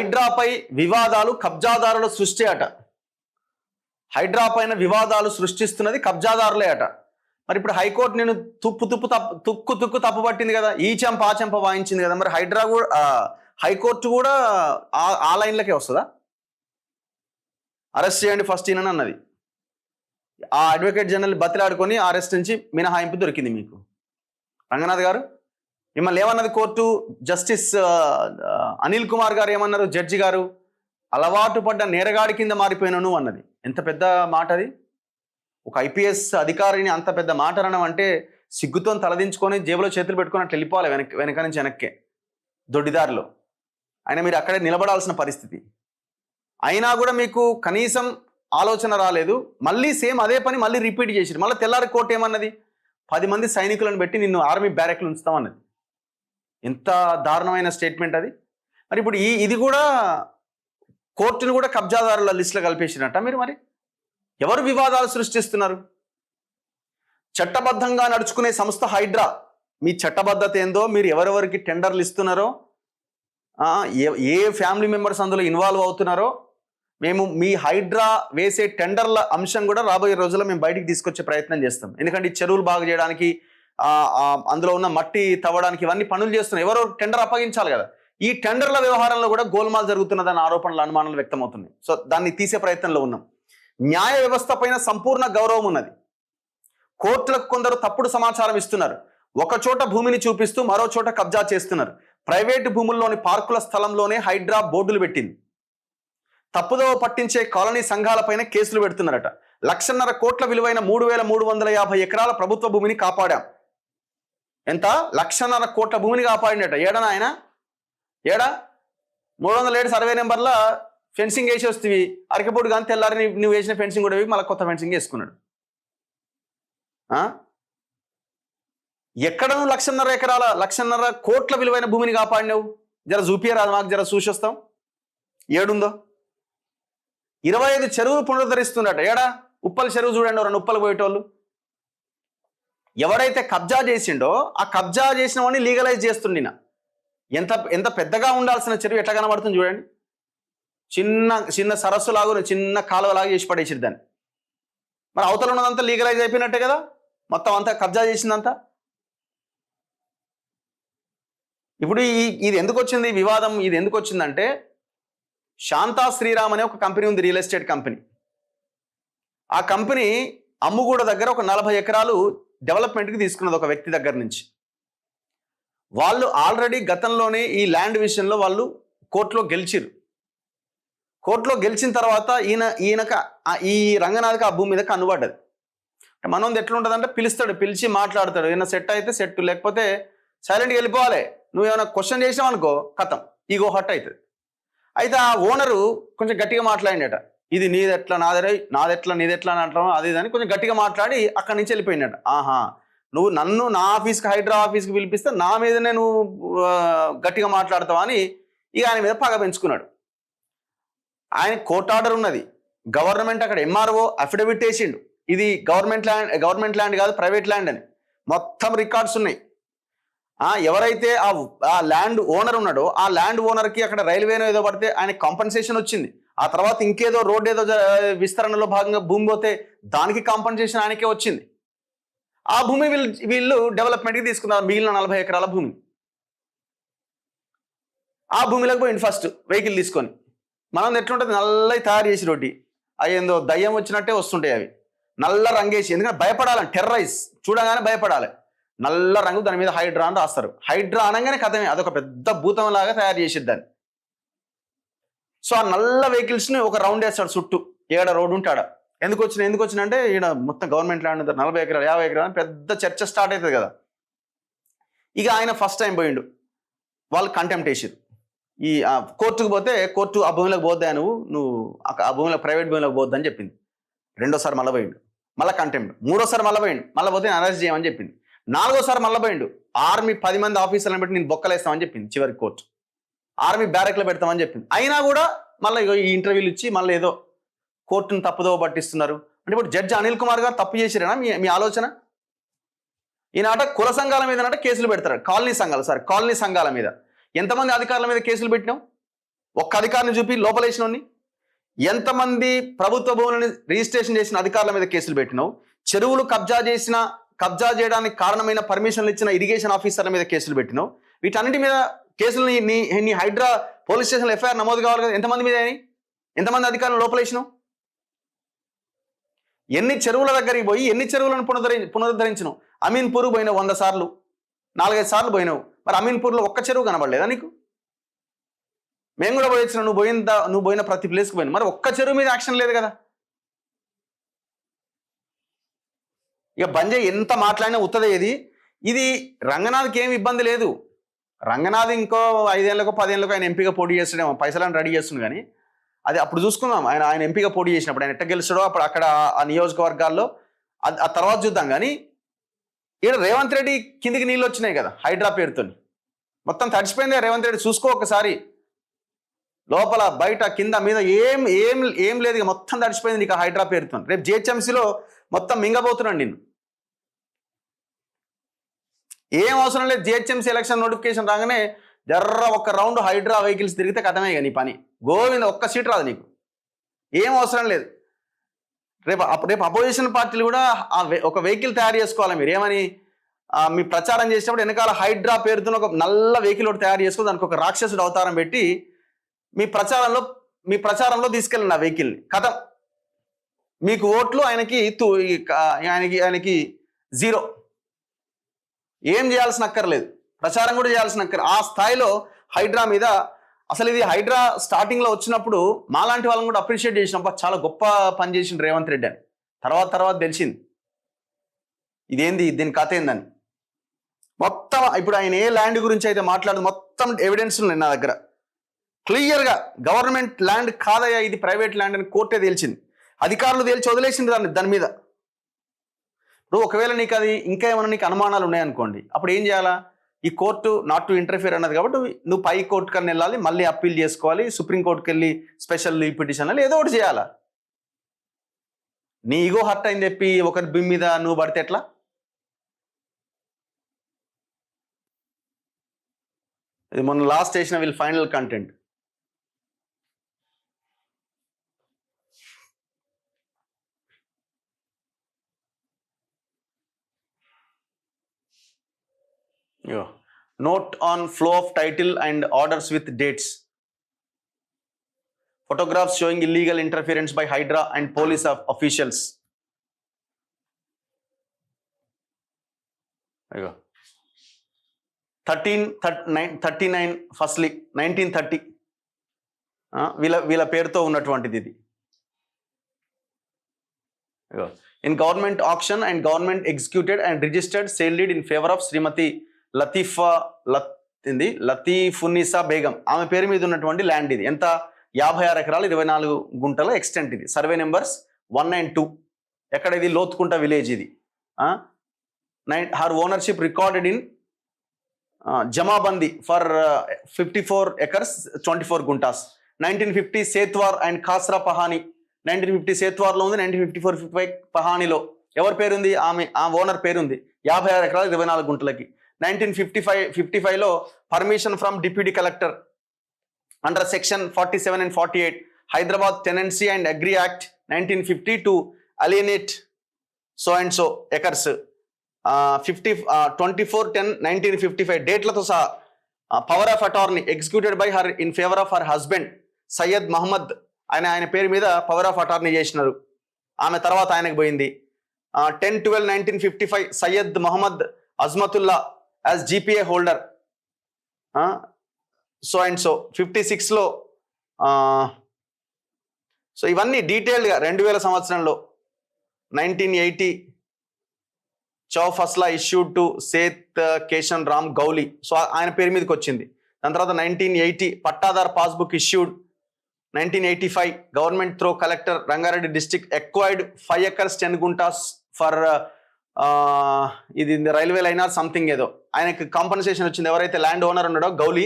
హైడ్రాపై వివాదాలు కబ్జాదారుల సృష్టి అట. హైడ్రా పైన వివాదాలు సృష్టిస్తున్నది కబ్జాదారులే అట. మరి ఇప్పుడు హైకోర్టు నేను తుక్కు తప్పుపట్టింది కదా, ఈ చెంప ఆ చెంప వాయించింది కదా, మరి హైడ్రా కూడా హైకోర్టు కూడా ఆ లైన్లకే వస్తుందా? అరెస్ట్ చేయండి ఫస్ట్ ఈయన అన్నది. ఆ అడ్వకేట్ జనరల్ బతిలాడుకొని అరెస్ట్ నుంచి మినహాయింపు దొరికింది మీకు. రంగనాథ్ గారు మిమ్మల్ని ఏమన్నది కోర్టు? జస్టిస్ అనిల్ కుమార్ గారు ఏమన్నారు? జడ్జి గారు, అలవాటు పడ్డ నేరగాడి కింద మారిపోయినాను అన్నది. ఎంత పెద్ద మాట అది! ఒక ఐపీఎస్ అధికారిని అంత పెద్ద మాట అనడం అంటే సిగ్గుతో తలదించుకొని జేబులో చేతులు పెట్టుకుని అట్లా వెళ్ళిపోవాలి వెనక నుంచి వెనక్కే దొడ్డిదారిలో. అయినా మీరు అక్కడే నిలబడాల్సిన పరిస్థితి. అయినా కూడా మీకు కనీసం ఆలోచన రాలేదు. మళ్ళీ సేమ్ అదే పని మళ్ళీ రిపీట్ చేసిరు. మళ్ళీ తెల్లారి కోర్టు ఏమన్నది? 10 మంది సైనికులను పెట్టి నిన్ను ఆర్మీ బ్యారెక్లు ఉంచుతామన్నది. ఎంత దారుణమైన స్టేట్మెంట్ అది! మరి ఇప్పుడు ఇది కూడా కోర్టును కూడా కబ్జాదారుల లిస్టులో కలిపేసినట్ట మీరు. మరి ఎవరు వివాదాలు సృష్టిస్తున్నారు? చట్టబద్ధంగా నడుచుకునే సంస్థ హైడ్రా. మీ చట్టబద్ధత ఏందో, మీరు ఎవరెవరికి టెండర్లు ఇస్తున్నారో, ఏ ఫ్యామిలీ మెంబర్స్ అందులో ఇన్వాల్వ్ అవుతున్నారో, మేము మీ హైడ్రా వేసే టెండర్ల అంశం కూడా రాబోయే రోజుల్లో మేము బయటికి తీసుకొచ్చే ప్రయత్నం చేస్తాం. ఎందుకంటే ఈ చెరువులు బాగు చేయడానికి, అందులో ఉన్న మట్టి తవ్వడానికి ఇవన్నీ పనులు చేస్తున్నాం. ఎవరో టెండర్ అప్పగించాలి కదా. ఈ టెండర్ల వ్యవహారంలో కూడా గోల్మాల్ జరుగుతున్నదని ఆరోపణలు, అనుమానాలు వ్యక్తమవుతున్నాయి. సో దాన్ని తీసే ప్రయత్నంలో ఉన్నాం. న్యాయ వ్యవస్థ పైన సంపూర్ణ గౌరవం ఉన్నది. కోర్టులకు కొందరు తప్పుడు సమాచారం ఇస్తున్నారు. ఒక చోట భూమిని చూపిస్తూ మరో చోట కబ్జా చేస్తున్నారు. ప్రైవేటు భూముల్లోని పార్కుల స్థలంలోనే హైడ్రా బోర్డులు పెట్టింది. తప్పుదోవ పట్టించే కాలనీ సంఘాలపైన కేసులు పెడుతున్నారట. 1.5 కోట్ల విలువైన 3,350 ఎకరాల ప్రభుత్వ భూమిని కాపాడాం. ఎంత? 1.5 కోట్ల భూమిని కాపాడినట. ఏడనా ఆయన? ఏడా? 307 సర్వే నెంబర్ల ఫెన్సింగ్ వేసి వస్తుంది. అరకపోటు కానీ తెల్లారి నువ్వు వేసిన ఫెన్సింగ్ కూడా మళ్ళీ కొత్త ఫెన్సింగ్ వేసుకున్నాడు. ఎక్కడ నువ్వు 1.5 ఎకరాల 1.5 కోట్ల విలువైన భూమిని కాపాడినావు? జర చూపియరాదు మాకు, జర చూసొస్తాం. ఏడుందో? 25 చెరువులు పునరుద్ధరిస్తున్నట. ఏడా? ఉప్పల చెరువు చూడండి, 2 ఉప్పలు పోయేటోళ్ళు. ఎవడైతే కబ్జా చేసిండో ఆ కబ్జా చేసిన వాడిని లీగలైజ్ చేస్తుండిన. ఎంత పెద్దగా ఉండాల్సిన చెరువు ఎట్లా కనబడుతుంది చూడండి. చిన్న సరస్సు లాగా, చిన్న కాలువలాగా చేసి పడేసిరు దాన్ని. మరి అవతల ఉన్నదంతా లీగలైజ్ అయిపోయినట్టే కదా, మొత్తం అంతా కబ్జా చేసిందంతా. ఇప్పుడు ఇది ఎందుకు వచ్చింది వివాదం? ఇది ఎందుకు వచ్చిందంటే, శాంతా శ్రీరామ్ అనే ఒక కంపెనీ ఉంది, రియల్ ఎస్టేట్ కంపెనీ. ఆ కంపెనీ అమ్ముగూడ దగ్గర ఒక 40 ఎకరాలు డెవలప్మెంట్కి తీసుకున్నది ఒక వ్యక్తి దగ్గర నుంచి. వాళ్ళు ఆల్రెడీ గతంలోనే ఈ ల్యాండ్ విషయంలో వాళ్ళు కోర్టులో గెలిచిరు. కోర్టులో గెలిచిన తర్వాత ఈయనకు ఈ రంగనాథ్కి ఆ భూమి మీద కన్నుబడ్డది. మనం ఎట్లుంటుందంటే పిలిచి మాట్లాడతాడు. ఏమైనా సెట్ అయితే సెట్, లేకపోతే సైలెంట్గా వెళ్ళిపోవాలి. నువ్వు ఏమైనా క్వశ్చన్ చేసావు అనుకో, కథం, ఈగో హట్ అవుతుంది. అయితే ఆ ఓనరు కొంచెం గట్టిగా మాట్లాడినట. ఇది నీదెట్లా నాదెట్లా నీదెట్లా అని అంటాం, అది అని కొంచెం గట్టిగా మాట్లాడి అక్కడి నుంచి వెళ్ళిపోయినట. ఆహా, నువ్వు నన్ను నా ఆఫీస్కి, హైడ్రా ఆఫీస్కి పిలిపిస్తే నా మీదనే నువ్వు గట్టిగా మాట్లాడతావా అని ఇక ఆయన మీద పగ పెంచుకున్నాడు. ఆయన కోర్ట్ ఆర్డర్ ఉన్నది, గవర్నమెంట్ అక్కడ ఎంఆర్ఓ అఫిడవిట్ వేసిండు, ఇది గవర్నమెంట్ ల్యాండ్ కాదు ప్రైవేట్ ల్యాండ్ అని మొత్తం రికార్డ్స్ ఉన్నాయి. ఎవరైతే ఆ ల్యాండ్ ఓనర్ ఉన్నాడో ఆ ల్యాండ్ ఓనర్కి అక్కడ రైల్వేనో ఏదో పడితే ఆయన కాంపన్సేషన్ వచ్చింది. ఆ తర్వాత ఇంకేదో రోడ్డు ఏదో విస్తరణలో భాగంగా భూమి పోతే దానికి కాంపన్సేషన్ ఆయనకే వచ్చింది. ఆ భూమి వీళ్ళు డెవలప్మెంట్కి తీసుకున్నారు, మిగిలిన 40 ఎకరాల భూమి. ఆ భూమిలోకి పోయింది ఫస్ట్ వెహికల్ తీసుకొని. మనం ఎట్లుంటుంది, నల్లవి తయారు చేసి రోడ్డి, అవి ఏందో దయ్యం వచ్చినట్టే వస్తుంటాయి. అవి నల్ల రంగేసి, ఎందుకంటే భయపడాలని, టెర్రరైజ్, చూడగానే భయపడాలి. నల్ల రంగు, దాని మీద హైడ్రా అని రాస్తారు. హైడ్రా అనగానే కథమే, అదొక పెద్ద భూతం లాగా తయారు చేసేది దాన్ని. సో ఆ నల్ల వెహికల్స్ని ఒక రౌండ్ వేస్తాడు చుట్టూ, ఏడ రోడ్డు ఉంటాడ. ఎందుకు వచ్చిన అంటే ఈడ మొత్తం గవర్నమెంట్ ల్యాండ్ 40 ఎకరాలు 50 ఎకరాలు పెద్ద చర్చ స్టార్ట్ అవుతుంది కదా. ఇక ఆయన ఫస్ట్ టైం పోయిండు, వాళ్ళు కంటెంప్ట్ వేసారు. ఈ కోర్టుకు పోతే కోర్టు ఆ భూమిలోకి పోద్దా, నువ్వు ఆ భూమిలో ప్రైవేట్ భూమిలోకి పోద్దా అని చెప్పింది. 2వ సారి మళ్ళీ పోయిండు, మళ్ళీ కంటెంప్ట్. 3వ సారి మళ్ళీ పోయిండు, మళ్ళీ పోతే అరెస్ట్ చేయమని చెప్పింది. 4వ సారి మళ్ళీ పోయిండు, ఆర్మీ 10 మంది ఆఫీసర్లను పెట్టి నేను బొక్కలేస్తామని చెప్పింది. చివరికి కోర్టు ఆర్మీ బ్యారెక్లో పెడతామని చెప్పింది. అయినా కూడా మళ్ళీ ఈ ఇంటర్వ్యూలు ఇచ్చి మళ్ళీ ఏదో కోర్టును తప్పుదోవ పట్టిస్తున్నారు. అంటే ఇప్పుడు జడ్జి అనిల్ కుమార్ గారు తప్పు చేసిరేనా మీ ఆలోచన? ఈనాట కుల సంఘాల మీద కేసులు పెడతారు, కాలనీ సంఘాల మీద. ఎంతమంది అధికారుల మీద కేసులు పెట్టినాం? ఒక్క అధికారిని చూపి లోపలేసినోని. ఎంతమంది ప్రభుత్వ భూములని రిజిస్ట్రేషన్ చేసిన అధికారుల మీద కేసులు పెట్టినావు? చెరువులు కబ్జా చేయడానికి కారణమైన పర్మిషన్లు ఇచ్చిన ఇరిగేషన్ ఆఫీసర్ల మీద కేసులు పెట్టినావు. వీటన్నిటి మీద కేసులు నీ హైడ్రా పోలీస్ స్టేషన్లో ఎఫ్ఐఆర్ నమోదు కావాలి కదా. ఎంతమంది మీద అయినాయి? ఎంతమంది అధికారులు లోపలేసినావు? ఎన్ని చెరువుల దగ్గరికి పోయి ఎన్ని చెరువులను పునరుద్ధరించినావు? అమీన్పూర్ పోయినావు 100 సార్లు, 4-5 సార్లు పోయినావు. మరి అమీన్పూర్లో ఒక్క చెరువు కనబడలేదా నీకు? మేము కూడా పోయించిన, నువ్వు పోయిన ప్రతి ప్లేస్కి పోయినా, మరి ఒక్క చెరువు మీద యాక్షన్ లేదు కదా. ఇక బంజే ఎంత మాట్లాడినా ఉత్తదేది. ఇది రంగనాథ్కి ఏమి ఇబ్బంది లేదు. రంగనాథ్ ఇంకో 5 ఏళ్ళకో 10 ఏళ్ళకో ఆయన ఎంపీగా పోటీ చేస్తాడేమో, పైసలను రెడీ చేస్తుంది. కానీ అది అప్పుడు చూసుకుందాం. ఆయన ఎంపీగా పోటీ చేసినప్పుడు ఆయన ఎట్ట గెలిచాడో అప్పుడు అక్కడ ఆ నియోజకవర్గాల్లో ఆ తర్వాత చూద్దాం. కానీ ఇక్కడ రేవంత్ రెడ్డి కిందికి నీళ్ళు వచ్చినాయి కదా హైడ్రా పేరుతో. మొత్తం తడిచిపోయింది రేవంత్ రెడ్డి. చూసుకో ఒకసారి, లోపల బయట కింద మీద ఏం లేదు, ఇక మొత్తం తడిచిపోయింది నీకు హైడ్రా పేరుతో. రేపు జిహెచ్ఎంసీలో మొత్తం మింగబోతున్నాను నిన్ను. ఏం అవసరం లేదు. జిహెచ్ఎంసీ ఎలక్షన్ నోటిఫికేషన్ రాగానే జర్ర ఒక్క రౌండ్ హైడ్రా వెహికల్స్ తిరిగితే కథమే నీ పని. గోవింద ఒక్క సీట్ రాదు నీకు. ఏం అవసరం లేదు. రేపు అపోజిషన్ పార్టీలు కూడా ఒక వెహికల్ తయారు చేసుకోవాలి. మీరు ఏమని మీ ప్రచారం చేసినప్పుడు వెనకాల హైడ్రా పేరుతో ఒక నల్ల వెహికల్ ఒకటి తయారు చేసుకుని దానికి ఒక రాక్షసుడు అవతారం పెట్టి మీ ప్రచారంలో తీసుకెళ్ళండి ఆ వెహికల్ని. కథ మీకు ఓట్లు, ఆయనకి 0. ఏం చేయాల్సిన అక్కర్లేదు, ప్రచారం కూడా చేయాల్సిన ఆ స్థాయిలో హైడ్రా మీద. అసలు ఇది హైడ్రా స్టార్టింగ్లో వచ్చినప్పుడు మాలాంటి వాళ్ళని కూడా అప్రిషియేట్ చేసినప్పుడు చాలా గొప్ప పని చేసిండు రేవంత్ రెడ్డి అని. తర్వాత తెలిసింది ఇదేంది, దీని కథ ఏందని. మొత్తం ఇప్పుడు ఆయన ఏ ల్యాండ్ గురించి అయితే మాట్లాడదు మొత్తం ఎవిడెన్స్ ఉన్నాయి నా దగ్గర క్లియర్గా. గవర్నమెంట్ ల్యాండ్ కాదయ్యా, ఇది ప్రైవేట్ ల్యాండ్ అని కోర్టే తేల్చింది. అధికారులు తేల్చి వదిలేసింది దాని మీద. ఇప్పుడు ఒకవేళ నీకు అది ఇంకా ఏమైనా నీకు అనుమానాలు ఉన్నాయనుకోండి, అప్పుడు ఏం చేయాలా? ఈ కోర్టు నాట్ టు ఇంటర్ఫియర్ అన్నది కాబట్టి నువ్వు పై కోర్టు కన్నా వెళ్ళాలి, మళ్ళీ అప్పీల్ చేసుకోవాలి, సుప్రీంకోర్టుకి వెళ్ళి స్పెషల్ లీవ్ పిటిషన్ ఏదో ఒకటి చేయాలా. నీ ఈగో హర్ట్ అయింది చెప్పి ఒకరి బిమ్ మీద నువ్వు పడితే ఎట్లా? ఇది మొన్న లాస్ట్ చేసిన వీళ్ళు final content. Note on flow of title and orders with dates. Photographs showing illegal interference by Hydra and police officials. There you go. 39 firstly 1930 వీళ్ళ పేరుతో ఉన్నటువంటిది ఇది. In government auction and government executed and registered sale deed in favor of Srimati లతీఫునిసా Begum. ఆమె పేరు మీద ఉన్నటువంటి land ఇది. ఎంత? 56 ఎకరాలు 24 గుంటల ఎక్స్టెంట్. ఇది సర్వే నెంబర్స్ 192. ఎక్కడ ఇది? లోతుకుంట విలేజ్ ఇది. Her ownership recorded in jamabandi for 54 acres 24 guntas. 1950 sethwar and khasra pahani. 1950 సేత్వార్లో ఉంది, 1954-55 పహానిలో ఎవరి పేరుంది? ఆ ఓనర్ పేరుంది. 56 ఎకరాలు 24 గుంటలకి. 1955లో permission from deputy collector under section 47 and 48 Hyderabad tenancy and agri act 1950 to alienate so and so acres. 24/10/1955 డేట్లతో సహా power of attorney executed by her in favour of her husband Syed Mohammed. ఆయన పేరు మీద పవర్ ఆఫ్ అటార్నీ చేసినారు. ఆమె తర్వాత ఆయనకు పోయింది. 10/12/1955 Syed Mohammed Azmatullah as GPA holder so and so. 56లో సో ఇవన్నీ డీటెయిల్డ్గా 2000 సంవత్సరంలో 1980 chowfasla issued to Seth Kishan Ram Gouli. So ఆయన పేరు మీదకి వచ్చింది. దాని తర్వాత 1980 pattadar passbook issued. 1985 government through collector Rangareddy district acquired 5 acres 10 guntas for ఇది రైల్వే లైన్ ఆర్ సంథింగ్ ఏదో. ఆయనకి కాంపన్సేషన్ వచ్చింది. ఎవరైతే ల్యాండ్ ఓనర్ ఉన్నాడో గౌలీ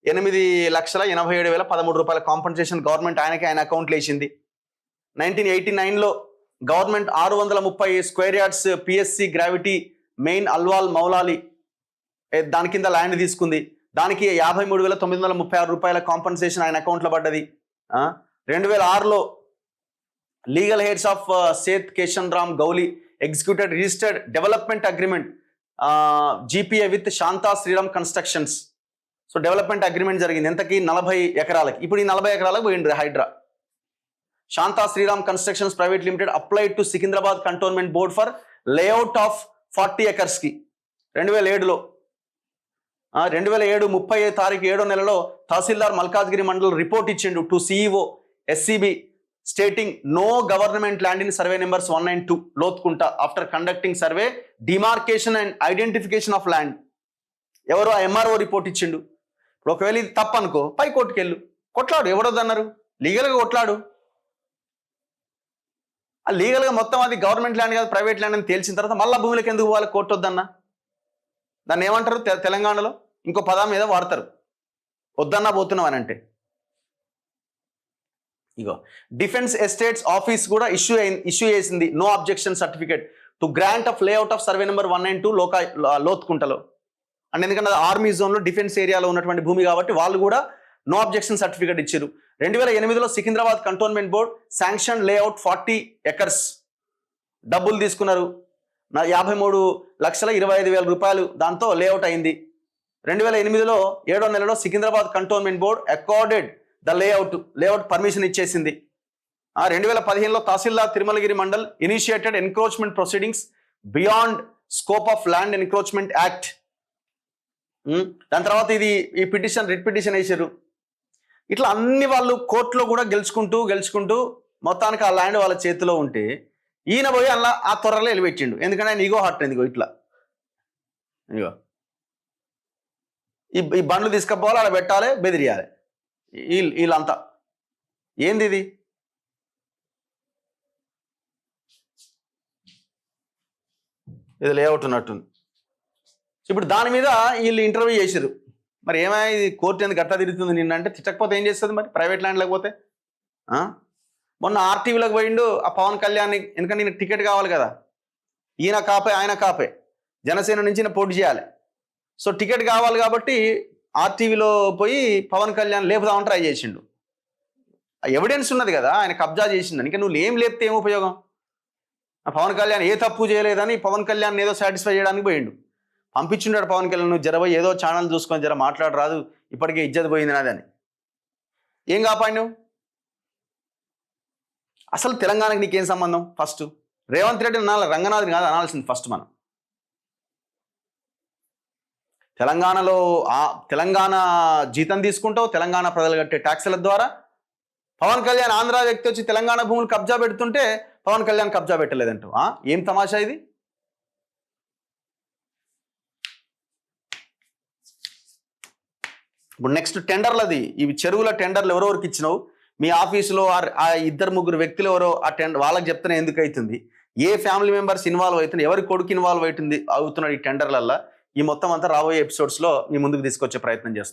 8,87,013 రూపాయల కాంపన్సేషన్ గవర్నమెంట్ ఆయన అకౌంట్లో వేసింది. 1989లో government 630 square yards PSC gravity main Alwal Moulali దాని కింద ల్యాండ్ తీసుకుంది. దానికి 53,936 రూపాయల కాంపన్సేషన్ ఆయన అకౌంట్లో పడ్డది. 2006లో legal heads of Seth Kishan Ram Gouli executed registered development agreement GPA with Shanta Sriram constructions. So development agreement జరిగింది ఎంతకి 40 ఎకరాలకి. ఇప్పుడు ఈ 40 ఎకరాలకు పోయింది HYDRAA. Shanta Sriram constructions private limited applied to Secunderabad cantonment board for layout of 40 ఎకర్స్కి 2007లో. 2007 30వ తారీఖు 7వ నెలలో తహసీల్దార్ మల్కాజ్గిరి మండల్ రిపోర్ట్ ఇచ్చిండు to CEO SCB stating no government land in survey numbers 192 Lothkunta after conducting survey demarcation and identification of land. ఎవరో ఆ ఎంఆర్ఓ రిపోర్ట్ ఇచ్చిండు. ఇప్పుడు ఒకవేళ ఇది తప్పనుకో పై కోర్టుకు వెళ్ళు, కొట్లాడు. ఎవరొద్దన్నారు? లీగల్గా కొట్లాడు. ఆ లీగల్గా మొత్తం అది గవర్నమెంట్ ల్యాండ్ కాదు ప్రైవేట్ ల్యాండ్ అని తేల్చిన తర్వాత మళ్ళీ భూములకు ఎందుకు పోవాలి? కోర్టు వద్దన్నా. దాన్ని ఏమంటారు తెలంగాణలో? ఇంకో పదం మీద వాడతారు, వద్దన్నా పోతున్నాం అని అంటే. ఇగో డిఫెన్స్ ఎస్టేట్స్ ఆఫీస్ కూడా ఇష్యూ చేసింది no objection certificate to grant of layout of survey number 192 లోత్కుంటలో. అంటే ఎందుకంటే అది ఆర్మీ జోన్లో డిఫెన్స్ ఏరియాలో ఉన్నటువంటి భూమి కాబట్టి వాళ్ళు కూడా నో అబ్జెక్షన్ సర్టిఫికేట్ ఇచ్చారు. 2008లో Secunderabad cantonment board sanction layout 40 acres డబ్బులు తీసుకున్నారు. 53,25,000 రూపాయలు దాంతో లేఅవుట్ అయింది. 2008లో 7వ నెలలో Secunderabad cantonment board accorded the layout permission ఇచ్చేసింది. 2015లో tahsildar Tirumalagiri mandal initiated encroachment proceedings beyond scope of land encroachment act. దాని తర్వాత ఈ రిట్ పిటిషన్ వేసారు. ఇట్లా అన్ని వాళ్ళు కోర్టులో కూడా గెలుచుకుంటూ మొత్తానికి ఆ ల్యాండ్ వాళ్ళ చేతిలో ఉంటే ఈయన పోయి అలా ఆ త్వరలో ఎలిపెట్టిండు. ఎందుకంటే ఆయన ఈగో హార్ట్ ఎందుకో ఇట్లా ఇగో ఈ బండ్లు తీసుకపోవాలి, అలా పెట్టాలి, బెదిరియాలి. వీళ్ళంతా ఏంది ఇది? ఇది లేఅవుట్ ఉన్నట్టుంది. ఇప్పుడు దాని మీద వీళ్ళు ఇంటర్వ్యూ చేశారు. మరి ఏమైనా ఇది కోర్టు ఎందుకు గట్టా తిరుగుతుంది నిన్నంటే తిట్టకపోతే ఏం చేస్తుంది మరి? ప్రైవేట్ ల్యాండ్ లేకపోతే. మొన్న ఆర్టీవీలోకి పోయిండు ఆ పవన్ కళ్యాణ్. ఎందుకంటే ఈయన టికెట్ కావాలి కదా, ఈయన కాపే ఆయన కాపే, జనసేన నుంచి ఈయన పోటీ చేయాలి. సో టికెట్ కావాలి కాబట్టి ఆర్టీవీలో పోయి పవన్ కళ్యాణ్ లేపుదామని ట్రై చేసిండు. ఎవిడెన్స్ ఉన్నది కదా ఆయన కబ్జా చేసిందని. ఇంకా నువ్వు ఏం లేపితే ఏం ఉపయోగం? పవన్ కళ్యాణ్ ఏ తప్పు చేయలేదని పవన్ కళ్యాణ్ ఏదో సాటిస్ఫై చేయడానికి పోయిండు. పంపించుండాడు పవన్ కళ్యాణ్, నువ్వు జరబోయి ఏదో ఛానల్ చూసుకొని జర మాట్లాడరాదు, ఇప్పటికే ఇజ్జత్ పోయింది నాదని. ఏం కాపాడు నువ్వు? అసలు తెలంగాణకి నీకేం సంబంధం? ఫస్ట్ రేవంత్ రెడ్డి అనాలి, రంగనాథ్ని కాదు అనాల్సింది ఫస్ట్. మనం తెలంగాణ జీతం తీసుకుంటావు, తెలంగాణ ప్రజలు కట్టే ట్యాక్సుల ద్వారా. పవన్ కళ్యాణ్ ఆంధ్ర వ్యక్తి వచ్చి తెలంగాణ భూములు కబ్జా పెడుతుంటే పవన్ కళ్యాణ్ కబ్జా పెట్టలేదంటావు. ఏం తమాషా ఇది? ఇప్పుడు నెక్స్ట్ టెండర్లది, ఇవి చెరువుల టెండర్లు ఎవరెవరికి ఇచ్చినావు? మీ ఆఫీసులో ఆ 2-3 వ్యక్తులు ఎవరో ఆ వాళ్ళకి చెప్తేనే ఎందుకు అవుతుంది? ఏ ఫ్యామిలీ మెంబర్స్ ఇన్వాల్వ్ అవుతుంది? ఎవరి కొడుకు ఇన్వాల్వ్ అవుతున్నాడు ఈ టెండర్లల్లో? ఈ మొత్తం అంతా రాబోయే ఎపిసోడ్స్లో మీ ముందుకు తీసుకొచ్చే ప్రయత్నం చేస్తాం.